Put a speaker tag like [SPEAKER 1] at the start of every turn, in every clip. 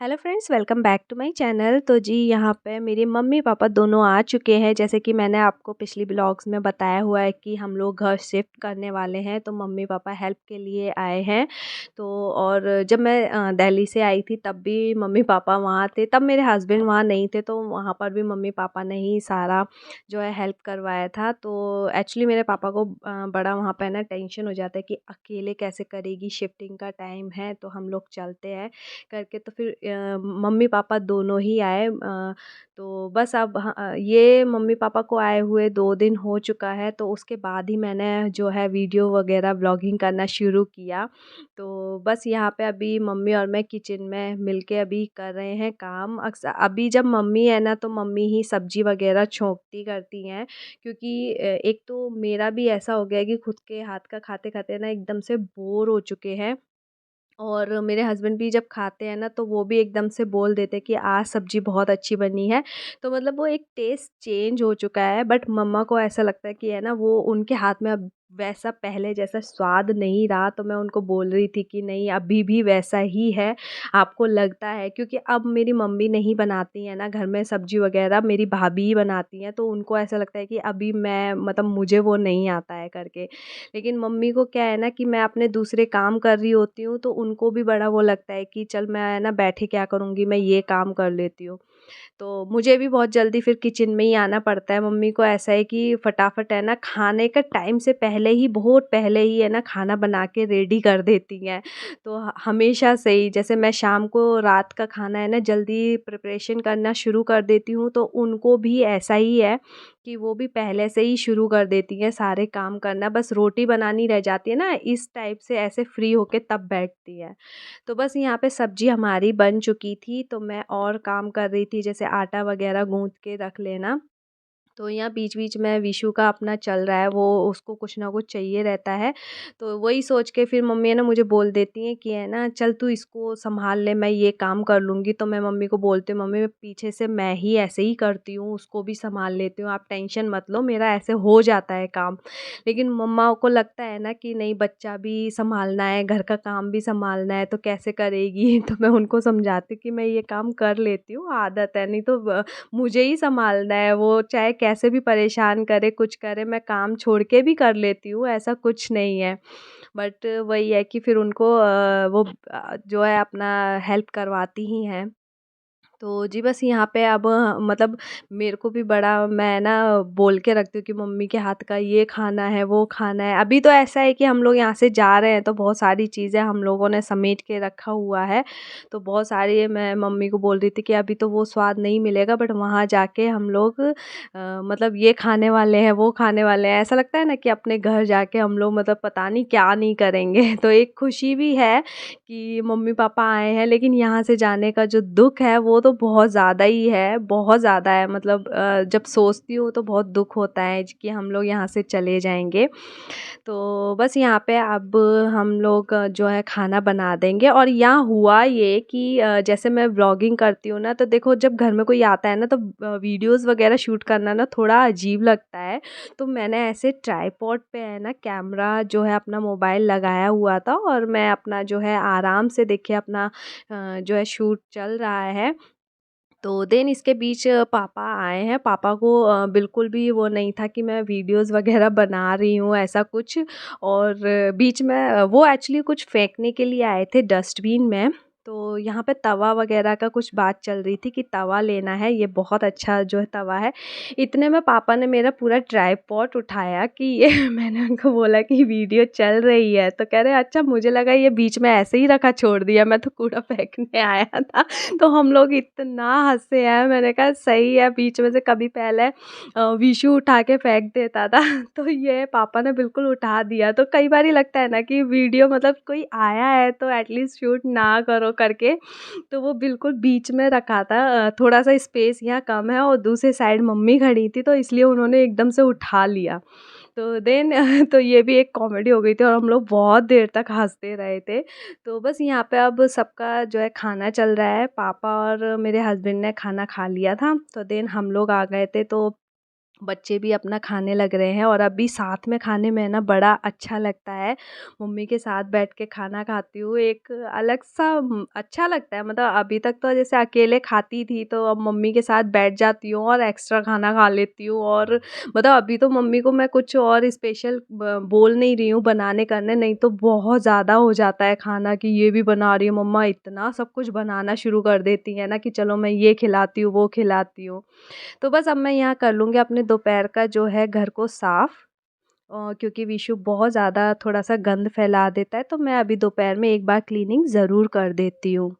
[SPEAKER 1] Hello friends, welcome back to my channel. तो जी यहाँ पे मेरे मम्मी पापा दोनों आ चुके हैं। जैसे कि मैंने आपको पिछली ब्लॉग्स में बताया हुआ है कि हम लोग घर शिफ्ट करने वाले हैं, तो मम्मी पापा हेल्प के लिए आए हैं। तो और जब मैं दिल्ली से आई थी तब भी मम्मी पापा वहाँ थे, तब मेरे हस्बैंड वहाँ नहीं थे, तो वहाँ पर भी मम्मी पापा ने ही सारा जो है हेल्प करवाया था। तो एक्चुअली मेरे पापा को बड़ा वहाँ पे ना टेंशन हो जाता है कि अकेले कैसे करेगी, शिफ्टिंग का टाइम है तो हम लोग चलते हैं करके। तो फिर मम्मी पापा दोनों ही आए। तो बस अब ये मम्मी पापा को आए हुए 2 दिन हो चुका है, तो उसके बाद ही मैंने जो है वीडियो वगैरह ब्लॉगिंग करना शुरू किया। तो बस यहाँ पे अभी मम्मी और मैं किचन में मिलके अभी कर रहे हैं काम। अक्सर अभी जब मम्मी है ना, तो मम्मी ही सब्जी वगैरह छौंकती करती हैं, क्योंकि एक तो मेरा भी ऐसा हो गया है कि खुद के हाथ का खाते खाते ना एकदम से बोर हो चुके हैं। और मेरे हस्बैंड भी जब खाते हैं ना, तो वो भी एकदम से बोल देते हैं कि आज सब्ज़ी बहुत अच्छी बनी है। तो मतलब वो एक टेस्ट चेंज हो चुका है, बट मम्मा को ऐसा लगता है कि है ना, वो उनके हाथ में अब वैसा पहले जैसा स्वाद नहीं रहा। तो मैं उनको बोल रही थी कि नहीं, अभी भी वैसा ही है, आपको लगता है? क्योंकि अब मेरी मम्मी नहीं बनाती है ना घर में सब्ज़ी वग़ैरह, मेरी भाभी ही बनाती हैं, तो उनको ऐसा लगता है कि अभी मैं मतलब मुझे वो नहीं आता है करके। लेकिन मम्मी को क्या है ना कि मैं अपने दूसरे काम कर रही होती हूँ, तो उनको भी बड़ा वो लगता है कि चल मैं ना बैठे क्या करूँगी, मैं ये काम कर लेती हूँ। तो मुझे भी बहुत जल्दी फिर किचन में ही आना पड़ता है। मम्मी को ऐसा है कि फटाफट है ना, खाने का टाइम से पहले ही, बहुत पहले ही है ना, खाना बना के रेडी कर देती हैं। तो हमेशा से ही, जैसे मैं शाम को रात का खाना है ना जल्दी प्रिपरेशन करना शुरू कर देती हूँ, तो उनको भी ऐसा ही है कि वो भी पहले से ही शुरू कर देती हैं सारे काम करना। बस रोटी बनानी रह जाती है ना, इस टाइप से ऐसे फ्री होके तब बैठती है। तो बस यहाँ पे सब्ज़ी हमारी बन चुकी थी, तो मैं और काम कर रही थी, जैसे आटा वग़ैरह गूँथ के रख लेना। तो यहाँ बीच-बीच में विशु का अपना चल रहा है, वो उसको कुछ ना कुछ चाहिए रहता है। तो वही सोच के फिर मम्मी है ना मुझे बोल देती हैं कि है ना, चल तू इसको सँभाल ले, मैं ये काम कर लूँगी। तो मैं मम्मी को बोलती हूँ, मम्मी मैं पीछे से मैं ही ऐसे ही करती हूँ, उसको भी सँभाल लेती हूँ, आप टेंशन मत लो, मेरा ऐसे हो जाता है काम। लेकिन मम्मा को लगता है ना कि नहीं, बच्चा भी सँभालना है, घर का काम भी सँभालना है, तो कैसे करेगी? तो मैं उनको समझाती हूँ कि मैं ये काम कर लेती हूँ, आदत है, नहीं तो मुझे ही सँभालना है। वो चाहे कैसे भी परेशान करे, कुछ करे, मैं काम छोड़ के भी कर लेती हूँ, ऐसा कुछ नहीं है। बट वही है कि फिर उनको वो जो है अपना हेल्प करवाती ही हैं। तो जी बस यहाँ पे अब मतलब मेरे को भी बड़ा, मैं ना बोल के रखती हूँ कि मम्मी के हाथ का ये खाना है, वो खाना है। अभी तो ऐसा है कि हम लोग यहाँ से जा रहे हैं, तो बहुत सारी चीज़ें हम लोगों ने समेट के रखा हुआ है। तो बहुत सारी मैं मम्मी को बोल रही थी कि अभी तो वो स्वाद नहीं मिलेगा, बट वहाँ जाके हम लोग मतलब ये खाने वाले हैं, वो खाने वाले हैं। ऐसा लगता है ना कि अपने घर जाके हम लोग मतलब पता नहीं क्या नहीं करेंगे। तो एक खुशी भी है कि मम्मी पापा आए हैं, लेकिन यहाँ से जाने का जो दुःख है वो तो बहुत ज़्यादा ही है, बहुत ज़्यादा है। मतलब जब सोचती हूँ तो बहुत दुःख होता है कि हम लोग यहाँ से चले जाएँगे। तो बस यहाँ पे अब हम लोग जो है खाना बना देंगे। और यहाँ हुआ ये कि जैसे मैं व्लॉगिंग करती हूँ ना, तो देखो जब घर में कोई आता है ना, तो वीडियोज़ वगैरह शूट करना ना थोड़ा अजीब लगता है। तो मैंने ऐसे ट्राइपॉड पे है ना कैमरा जो है अपना मोबाइल लगाया हुआ था, और मैं अपना जो है आराम से देखिए अपना जो है शूट चल रहा है। तो देन इसके बीच पापा आए हैं। पापा को बिल्कुल भी वो नहीं था कि मैं वीडियोज़ वगैरह बना रही हूँ, ऐसा कुछ। और बीच में वो एक्चुअली कुछ फेंकने के लिए आए थे डस्टबिन में। तो यहाँ पे तवा वगैरह का कुछ बात चल रही थी कि तवा लेना है, ये बहुत अच्छा जो है तवा है। इतने में पापा ने मेरा पूरा ट्राइपॉड उठाया कि ये मैंने उनको बोला कि वीडियो चल रही है, तो कह रहे अच्छा, मुझे लगा ये बीच में ऐसे ही रखा छोड़ दिया, मैं तो कूड़ा फेंकने आया था। तो हम लोग इतना हँसे हैं। मैंने कहा सही है, बीच में से कभी पहले विशु उठा के फेंक देता था। तो ये पापा ने बिल्कुल उठा दिया। तो कई बार ही लगता है ना कि वीडियो मतलब कोई आया है तो एटलीस्ट शूट ना करो करके। तो वो बिल्कुल बीच में रखा था। थोड़ा सा स्पेस यहाँ कम है और दूसरी साइड मम्मी खड़ी थी, तो इसलिए उन्होंने एकदम से उठा लिया। तो देन तो ये भी एक कॉमेडी हो गई थी, और हम लोग बहुत देर तक हँसते रहे थे। तो बस यहाँ पे अब सबका जो है खाना चल रहा है। पापा और मेरे हस्बैंड ने खाना खा लिया था, तो देन हम लोग आ गए थे। तो बच्चे भी अपना खाने लग रहे हैं और अभी साथ में खाने में ना बड़ा अच्छा लगता है। मम्मी के साथ बैठ के खाना खाती हूँ, एक अलग सा अच्छा लगता है। मतलब अभी तक तो जैसे अकेले खाती थी, तो अब मम्मी के साथ बैठ जाती हूँ और एक्स्ट्रा खाना खा लेती हूँ। और मतलब अभी तो मम्मी को मैं कुछ और स्पेशल बोल नहीं रही हूँ बनाने करने, नहीं तो बहुत ज़्यादा हो जाता है खाना कि ये भी बना रही हूँ मम्मा, इतना सब कुछ बनाना शुरू कर देती है ना कि चलो मैं ये खिलाती हूँ वो खिलाती हूँ। तो बस अब मैं यहाँ कर लूँगी अपने दोपहर का जो है घर को साफ़, क्योंकि विशु बहुत ज़्यादा थोड़ा-सा गंद फैला देता है, तो मैं अभी दोपहर में एक बार क्लीनिंग ज़रूर कर देती हूँ।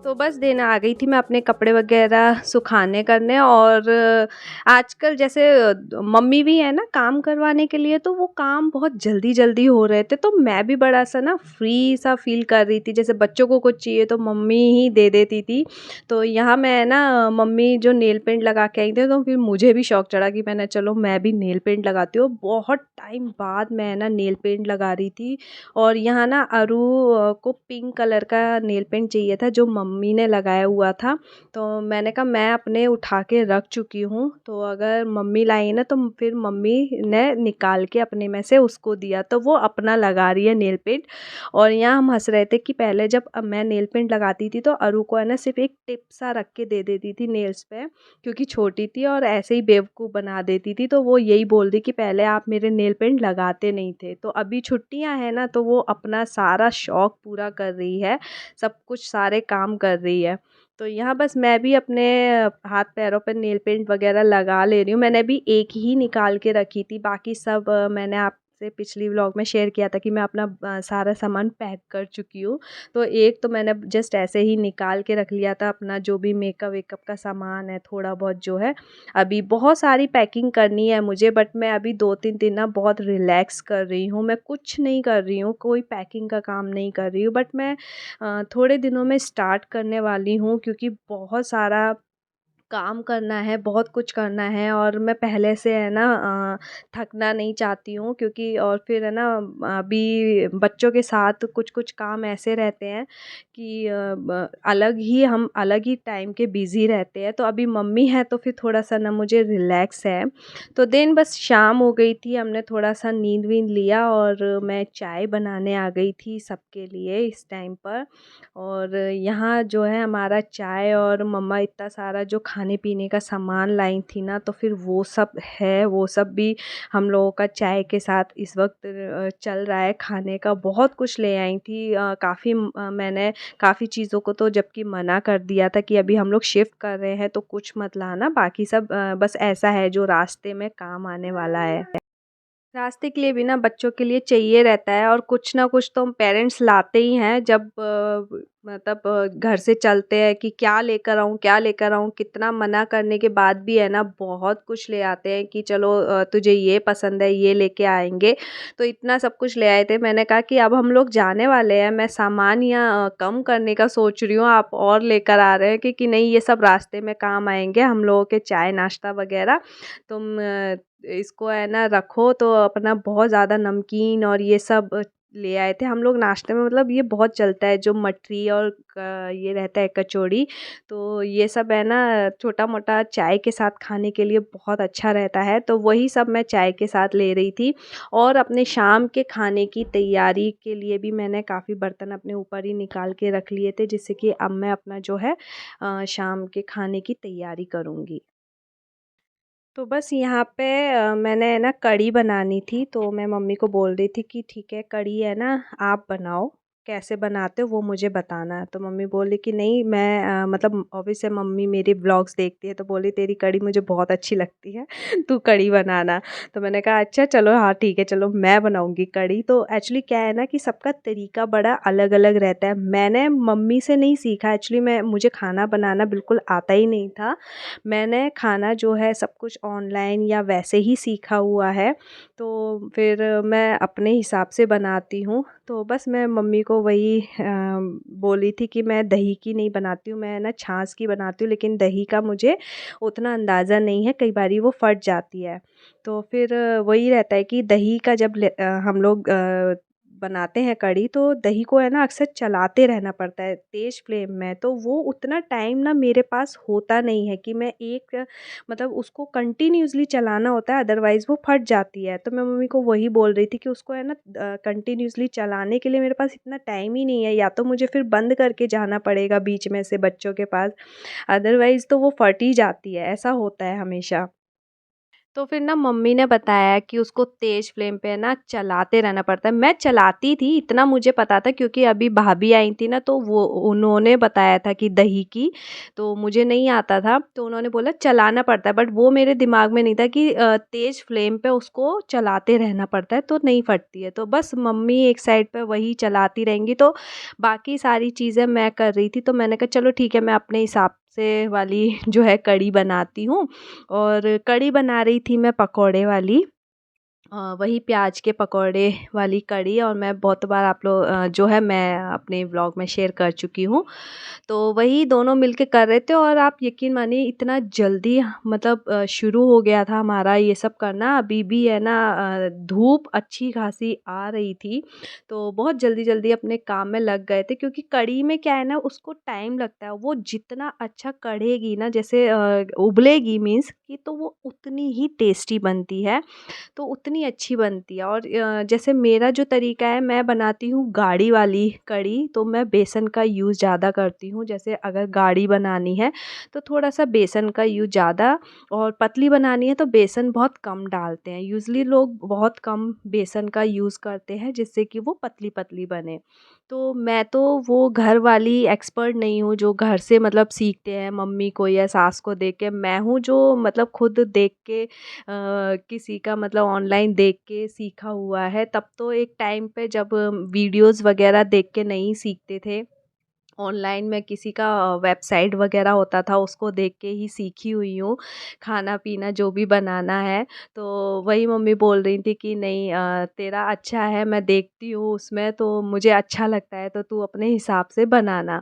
[SPEAKER 1] तो बस दिन आ गई थी मैं अपने कपड़े वगैरह सुखाने करने। और आजकल जैसे मम्मी भी है ना काम करवाने के लिए, तो वो काम बहुत जल्दी जल्दी हो रहे थे, तो मैं भी बड़ा सा ना फ्री सा फील कर रही थी। जैसे बच्चों को कुछ चाहिए तो मम्मी ही दे देती थी। तो यहाँ मैं ना मम्मी जो नेल पेंट लगा के आई थी, तो फिर मुझे भी शौक चढ़ा कि मैंने चलो मैं भी नेल पेंट लगाती हूँ। बहुत टाइम बाद मैं ना नेल पेंट लगा रही थी। और यहाँ ना अरु को पिंक कलर का नेल पेंट चाहिए था जो मम्मी ने लगाया हुआ था। तो मैंने कहा मैं अपने उठा के रख चुकी हूँ, तो अगर मम्मी लाई ना तो फिर मम्मी ने निकाल के अपने में से उसको दिया, तो वो अपना लगा रही है नेल पेंट। और यहाँ हम हंस रहे थे कि पहले जब मैं नेल पेंट लगाती थी तो अरु को है ना सिर्फ एक टिप सा रख के दे देती थी नेल्स पे, क्योंकि छोटी थी और ऐसे ही बेवकूफ़ बना देती थी। तो वो यही बोल दी कि पहले आप मेरे नेल पेंट लगाते नहीं थे। तो अभी छुट्टियां हैं ना, तो वो अपना सारा शौक पूरा कर रही है, सब कुछ सारे काम कर रही है। तो यहाँ बस मैं भी अपने हाथ पैरों पर नेल पेंट वगैरह लगा ले रही हूँ। मैंने भी एक ही निकाल के रखी थी, बाकी सब मैंने आपसे पिछली व्लॉग में शेयर किया था कि मैं अपना सारा सामान पैक कर चुकी हूँ। तो एक तो मैंने जस्ट ऐसे ही निकाल के रख लिया था, अपना जो भी मेकअप वेकअप का सामान है थोड़ा बहुत जो है। अभी बहुत सारी पैकिंग करनी है मुझे, बट मैं अभी 2-3 दिन ना बहुत रिलैक्स कर रही हूँ। मैं कुछ नहीं कर रही हूँ, कोई पैकिंग का काम नहीं कर रही हूँ, बट मैं थोड़े दिनों में स्टार्ट करने वाली हूँ, क्योंकि बहुत सारा काम करना है, बहुत कुछ करना है। और मैं पहले से है ना थकना नहीं चाहती हूँ, क्योंकि और फिर है ना अभी बच्चों के साथ कुछ कुछ काम ऐसे रहते हैं कि हम अलग ही टाइम के बिज़ी रहते हैं। तो अभी मम्मी है तो फिर थोड़ा सा ना मुझे रिलैक्स है। तो दिन बस शाम हो गई थी, हमने थोड़ा सा नींद वींद लिया और मैं चाय बनाने आ गई थी सबके लिए इस टाइम पर। और यहाँ जो है हमारा चाय और मम्मा इतना सारा जो खाने पीने का सामान लाई थी ना, तो फिर वो सब है, वो सब भी हम लोगों का चाय के साथ इस वक्त चल रहा है। खाने का बहुत कुछ ले आई थी, काफ़ी मैंने काफ़ी चीज़ों को तो जबकि मना कर दिया था कि अभी हम लोग शिफ्ट कर रहे हैं तो कुछ मत लाना, बाकी सब बस ऐसा है जो रास्ते में काम आने वाला है। रास्ते के लिए भी ना बच्चों के लिए चाहिए रहता है, और कुछ ना कुछ तो पेरेंट्स लाते ही हैं जब मतलब घर से चलते हैं कि क्या लेकर आऊँ क्या लेकर आऊँ। कितना मना करने के बाद भी है ना बहुत कुछ ले आते हैं कि चलो तुझे ये पसंद है ये लेके आएंगे। तो इतना सब कुछ ले आए थे। मैंने कहा कि अब हम लोग जाने वाले हैं, मैं सामान यहाँ कम करने का सोच रही हूँ, आप और लेकर आ रहे हैं कि नहीं ये सब रास्ते में काम आएंगे हम लोगों के चाय नाश्ता वगैरह। तुम इसको है ना रखो। तो अपना बहुत ज़्यादा नमकीन और ये सब ले आए थे हम लोग नाश्ते में। मतलब ये बहुत चलता है जो मठरी और ये रहता है कचौड़ी, तो ये सब है ना छोटा मोटा चाय के साथ खाने के लिए बहुत अच्छा रहता है। तो वही सब मैं चाय के साथ ले रही थी। और अपने शाम के खाने की तैयारी के लिए भी मैंने काफ़ी बर्तन अपने ऊपर ही निकाल के रख लिए थे, जिससे कि अब मैं अपना जो है शाम के खाने की तैयारी करूँगी। तो बस यहाँ पे मैंने है ना कढ़ी बनानी थी, तो मैं मम्मी को बोल रही थी कि ठीक है कढ़ी है ना आप बनाओ, कैसे बनाते हो वो मुझे बताना। तो मम्मी बोली कि नहीं मैं मतलब ऑब्वियसली मम्मी मेरी व्लॉग्स देखती है, तो बोली तेरी कढ़ी मुझे बहुत अच्छी लगती है तू कढ़ी बनाना। तो मैंने कहा अच्छा चलो हाँ ठीक है, चलो मैं बनाऊँगी कढ़ी। तो एक्चुअली क्या है ना कि सबका तरीका बड़ा अलग अलग रहता है। मैंने मम्मी से नहीं सीखा, एक्चुअली मुझे खाना बनाना बिल्कुल आता ही नहीं था। मैंने खाना जो है सब कुछ ऑनलाइन या वैसे ही सीखा हुआ है। तो फिर मैं अपने हिसाब से बनाती हूँ। तो बस मैं मम्मी को वही बोली थी कि मैं दही की नहीं बनाती हूँ, मैं ना छाछ की बनाती हूँ, लेकिन दही का मुझे उतना अंदाज़ा नहीं है, कई बारी वो फट जाती है। तो फिर वही रहता है कि दही का जब हम लोग बनाते हैं कढ़ी, तो दही को है ना अक्सर चलाते रहना पड़ता है तेज़ फ्लेम में। तो वो उतना टाइम ना मेरे पास होता नहीं है कि मैं एक मतलब उसको कंटिन्यूअसली चलाना होता है, अदरवाइज़ वो फट जाती है। तो मैं मम्मी को वही बोल रही थी कि उसको है ना कंटिन्यूअसली चलाने के लिए मेरे पास इतना टाइम ही नहीं है, या तो मुझे फिर बंद करके जाना पड़ेगा बीच में से बच्चों के पास, अदरवाइज़ तो वो फट ही जाती है, ऐसा होता है हमेशा। तो फिर ना मम्मी ने बताया कि उसको तेज़ फ्लेम पे ना चलाते रहना पड़ता है। मैं चलाती थी, इतना मुझे पता था क्योंकि अभी भाभी आई थी ना, तो वो उन्होंने बताया था कि दही की, तो मुझे नहीं आता था। तो उन्होंने बोला चलाना पड़ता है, बट वो मेरे दिमाग में नहीं था कि तेज़ फ्लेम पे उसको चलाते रहना पड़ता है तो नहीं फटती है। तो बस मम्मी एक साइड पे वही चलाती रहेंगी, तो बाकी सारी चीज़ें मैं कर रही थी। तो मैंने कहा चलो ठीक है, मैं अपने हिसाब से वाली जो है कढ़ी बनाती हूँ। और कढ़ी बना रही थी मैं पकौड़े वाली, वही प्याज के पकौड़े वाली कढ़ी। और मैं बहुत बार आप लोग जो है मैं अपने व्लॉग में शेयर कर चुकी हूँ। तो वही दोनों मिलके कर रहे थे, और आप यकीन मानिए इतना जल्दी मतलब शुरू हो गया था हमारा ये सब करना। अभी भी है ना धूप अच्छी खासी आ रही थी, तो बहुत जल्दी जल्दी अपने काम में लग गए थे, क्योंकि कढ़ी में क्या है ना उसको टाइम लगता है। वो जितना अच्छा कढ़ेगी ना, जैसे उबलेगी मीन्स कि, तो वो उतनी ही टेस्टी बनती है, तो उतनी अच्छी बनती है। और जैसे मेरा जो तरीका है, मैं बनाती हूँ गाढ़ी वाली कढ़ी, तो मैं बेसन का यूज़ ज़्यादा करती हूँ। जैसे अगर गाढ़ी बनानी है तो थोड़ा सा बेसन का यूज़ ज़्यादा, और पतली बनानी है तो बेसन बहुत कम डालते हैं। यूज़ुअली लोग बहुत कम बेसन का यूज़ करते हैं जिससे कि वो पतली पतली बने। तो मैं तो वो घर वाली एक्सपर्ट नहीं हूँ जो घर से मतलब सीखते हैं मम्मी को या सास को देख के। मैं हूँ जो मतलब खुद देख के किसी का मतलब ऑनलाइन देख के सीखा हुआ है। तब तो एक टाइम पे जब वीडियोस वगैरह देख के नहीं सीखते थे, ऑनलाइन में किसी का वेबसाइट वगैरह होता था उसको देख के ही सीखी हुई हूँ खाना पीना जो भी बनाना है। तो वही मम्मी बोल रही थी कि नहीं तेरा अच्छा है, मैं देखती हूँ उसमें तो मुझे अच्छा लगता है, तो तू अपने हिसाब से बनाना।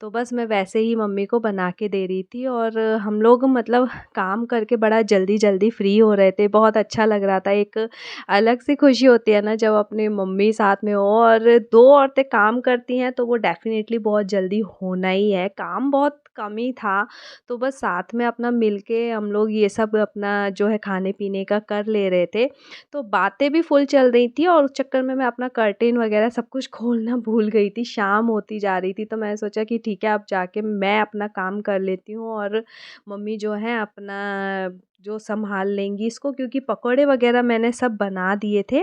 [SPEAKER 1] तो बस मैं वैसे ही मम्मी को बना के दे रही थी, और हम लोग मतलब काम करके बड़ा जल्दी जल्दी फ्री हो रहे थे। बहुत अच्छा लग रहा था, एक अलग सी खुशी होती है ना जब अपनी मम्मी साथ में हो। और दो औरतें काम करती हैं तो वो डेफ़िनेटली बहुत जल्दी होना ही है। काम बहुत कम ही था, तो बस साथ में अपना मिल के हम लोग ये सब अपना जो है खाने-पीने का कर ले रहे थे। तो बातें भी फुल चल रही थी, और उस चक्कर में मैं अपना कर्टेन वगैरह सब कुछ खोलना भूल गई थी। शाम होती जा रही थी, तो मैंने सोचा कि ठीक है अब जाके मैं अपना काम कर लेती हूँ, और मम्मी जो है अपना जो सँभाल लेंगी इसको, क्योंकि पकौड़े वगैरह मैंने सब बना दिए थे,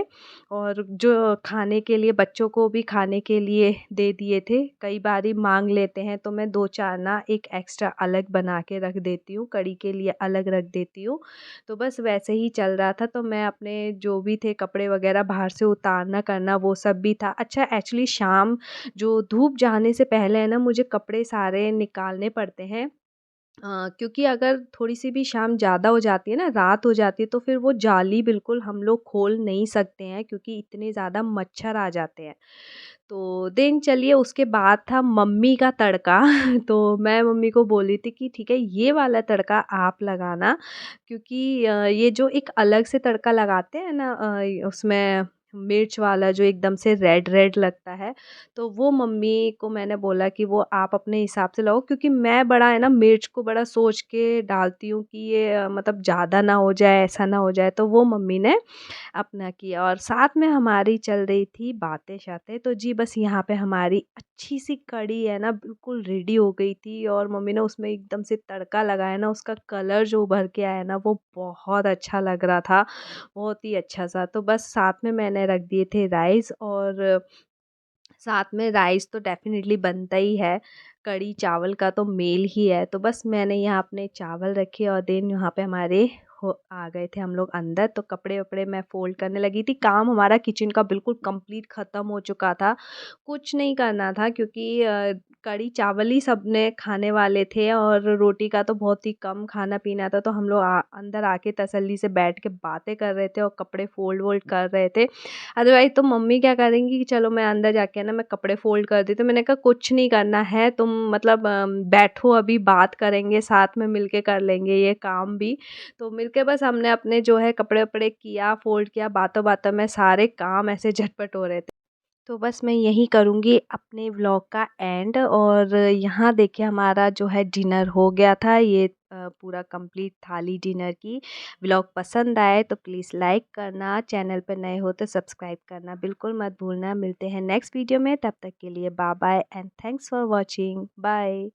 [SPEAKER 1] और जो खाने के लिए बच्चों को भी खाने के लिए दे दिए थे। कई बारी माँग लेते हैं तो मैं 2-4 ना एक एक्स्ट्रा अलग बना के रख देती हूँ, कढ़ी के लिए अलग रख देती हूँ। तो बस वैसे ही चल रहा था, तो मैं अपने जो भी थे कपड़े वगैरह बाहर से उतारना करना वो सब भी था। अच्छा एक्चुअली शाम जो धूप जाने से पहले है ना मुझे कपड़े सारे निकालने पड़ते हैं। क्योंकि अगर थोड़ी-सी भी शाम ज़्यादा हो जाती है ना, रात हो जाती है, तो फिर वो जाली बिल्कुल हम लोग खोल नहीं सकते हैं, क्योंकि इतने ज़्यादा मच्छर आ जाते हैं। तो देन चलिए उसके बाद था मम्मी का तड़का। तो मैं मम्मी को बोली थी कि ठीक है ये वाला तड़का आप लगाना, क्योंकि ये जो एक अलग से तड़का लगाते हैं ना उसमें मिर्च वाला जो एकदम से रेड रेड लगता है, तो वो मम्मी को मैंने बोला कि वो आप अपने हिसाब से लगाओ, क्योंकि मैं बड़ा है ना मिर्च को बड़ा सोच के डालती हूँ कि ये मतलब ज़्यादा ना हो जाए, ऐसा ना हो जाए। तो वो मम्मी ने अपना किया, और साथ में हमारी चल रही थी बातें-शातें। तो जी बस यहाँ पे हमारी अच्छी-सी कढ़ी है ना बिल्कुल रेडी हो गई थी, और मम्मी ने उसमें एकदम से तड़का लगाया ना, उसका कलर जो उभर के आया ना वो बहुत अच्छा लग रहा था, बहुत ही अच्छा-सा। तो बस साथ में मैंने रख दिए थे राइस, और साथ में राइस तो डेफ़िनेटली बनता ही है, कढ़ी चावल का तो मेल ही है। तो बस मैंने यहाँ अपने चावल रखे और देन यहाँ पे हमारे हो आ गए थे हम लोग अंदर, तो कपड़े-वपड़े मैं फ़ोल्ड करने लगी थी। काम हमारा किचन का बिल्कुल कंप्लीट ख़त्म हो चुका था, कुछ नहीं करना था क्योंकि कढ़ी चावल ही सबने खाने वाले थे और रोटी का तो बहुत ही कम खाना-पीना था। तो हम लोग अंदर आके तसल्ली से बैठ के बातें कर रहे थे और कपड़े फ़ोल्ड-वोल्ड कर रहे थे। अदरवाइज़ तो मम्मी क्या करेंगी कि चलो मैं अंदर जाके ना मैं कपड़े फ़ोल्ड कर देती हूँ। मैंने कहा कुछ नहीं करना है, तुम मतलब बैठो, अभी बात करेंगे, साथ में मिल के कर लेंगे ये काम भी। तो मिल के बस हमने अपने जो है कपड़े-वपड़े किया, फ़ोल्ड किया, बातों-बातों में सारे काम ऐसे झटपट हो रहे थे। तो बस मैं यही करूँगी अपने व्लॉग का एंड, और यहाँ देखिए हमारा जो है डिनर हो गया था। ये पूरा कंप्लीट थाली डिनर की। व्लॉग पसंद आए तो प्लीज़ लाइक करना, चैनल पर नए हो तो सब्सक्राइब करना बिल्कुल मत भूलना। मिलते हैं नेक्स्ट वीडियो में, तब तक के लिए bye bye and thanks for watching. Bye.